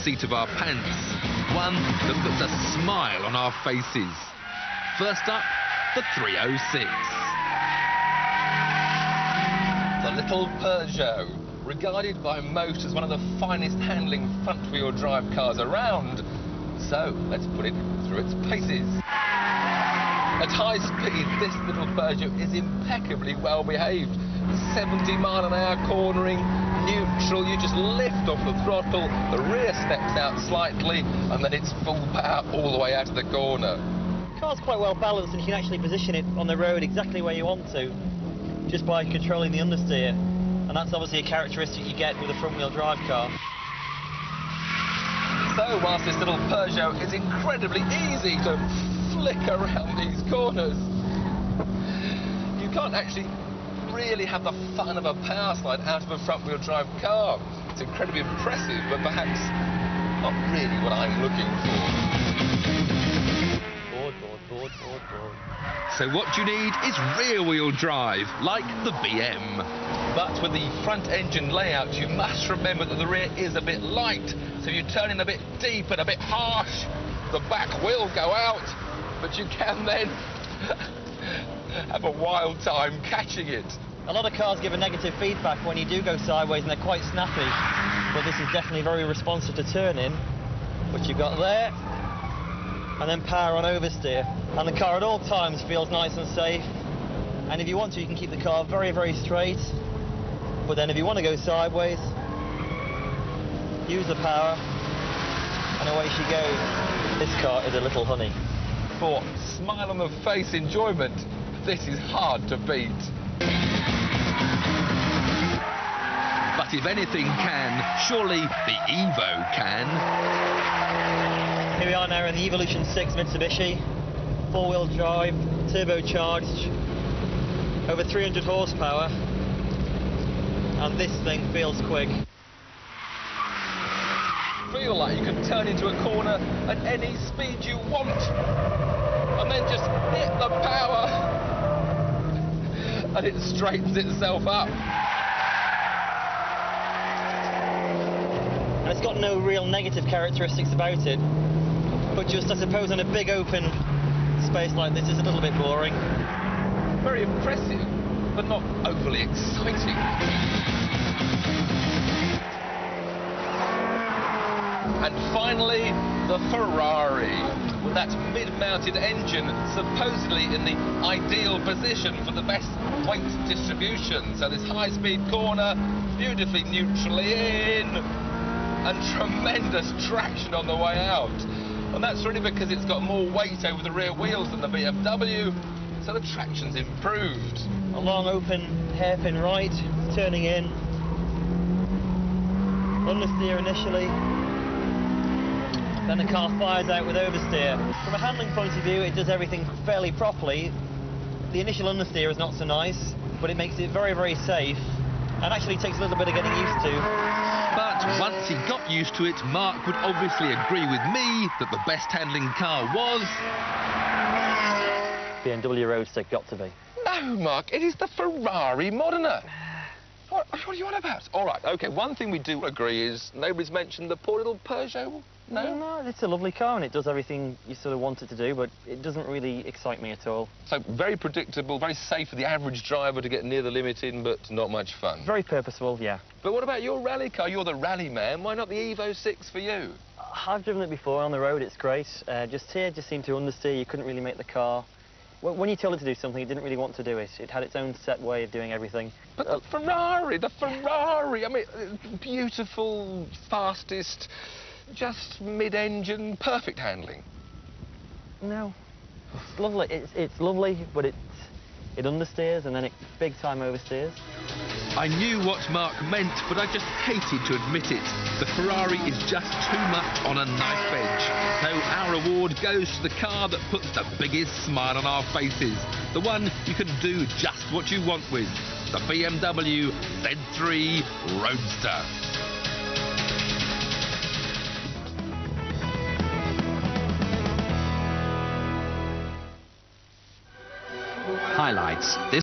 seat of our pants. One that puts a smile on our faces. First up, the 306. The little Peugeot, regarded by most as one of the finest handling front-wheel drive cars around. So, let's put it through its paces. At high speed, this little Peugeot is impeccably well behaved. 70-mile-an-hour cornering, neutral, you just lift off the throttle, the rear steps out slightly, and then it's full power all the way out of the corner. The car's quite well balanced, and you can actually position it on the road exactly where you want to, just by controlling the understeer. And that's obviously a characteristic you get with a front-wheel drive car. So, whilst this little Peugeot is incredibly easy to flick around these corners, you can't actually really have the fun of a power slide out of a front-wheel drive car. It's incredibly impressive, but perhaps not really what I'm looking for. Board. So what you need is rear-wheel drive, like the BM. But with the front-engine layout, you must remember that the rear is a bit light, so you turn in a bit deep and a bit harsh. The back will go out, but you can then have a wild time catching it. A lot of cars give a negative feedback when you do go sideways, and they're quite snappy. But this is definitely very responsive to turning, which you've got there. And then power on oversteer. And the car at all times feels nice and safe. And if you want to, you can keep the car very, very straight. But then if you want to go sideways, use the power, and away she goes. This car is a little honey. For smile on the face enjoyment, this is hard to beat. But if anything can, surely the Evo can. Here we are now in the Evolution 6 Mitsubishi, four-wheel drive, turbocharged, over 300 horsepower, and this thing feels quick. Feel like you can turn into a corner at any speed you want, and then just hit the power, and it straightens itself up. And it's got no real negative characteristics about it, but just, I suppose, in a big open space like this, it's a little bit boring. Very impressive, but not overly exciting. And finally, the Ferrari, with that mid-mounted engine supposedly in the ideal position for the best weight distribution. So this high-speed corner, beautifully neutrally in, and tremendous traction on the way out. And that's really because it's got more weight over the rear wheels than the BMW, so the traction's improved. A long open hairpin right, turning in, understeer initially, then the car fires out with oversteer. From a handling point of view, it does everything fairly properly. The initial understeer is not so nice, but it makes it very, very safe, and actually takes a little bit of getting used to. But once he got used to it, Mark would obviously agree with me that the best handling car was... BMW Roadster, got to be. No, Mark, it is the Ferrari Modena. What are you on about? All right, OK, one thing we do agree is nobody's mentioned the poor little Peugeot. No, it's a lovely car and it does everything you sort of want it to do, but it doesn't really excite me at all. So very predictable, very safe for the average driver to get near the limit in, but not much fun. Very purposeful, yeah. But what about your rally car? You're the rally man. Why not the Evo 6 for you? I've driven it before on the road, it's great. Just here, just seemed to understeer. You couldn't really make the car. When you told it to do something, it didn't really want to do it. It had its own set way of doing everything. But the Ferrari! I mean, beautiful, fastest, just mid-engine, perfect handling. No. It's lovely. It's lovely, but it understeers and then it big time oversteers. I knew what Mark meant, but I just hated to admit it. The Ferrari is just too much on a knife edge. So our award goes to the car that puts the biggest smile on our faces. The one you can do just what you want with. The BMW Z3 Roadster. Highlights.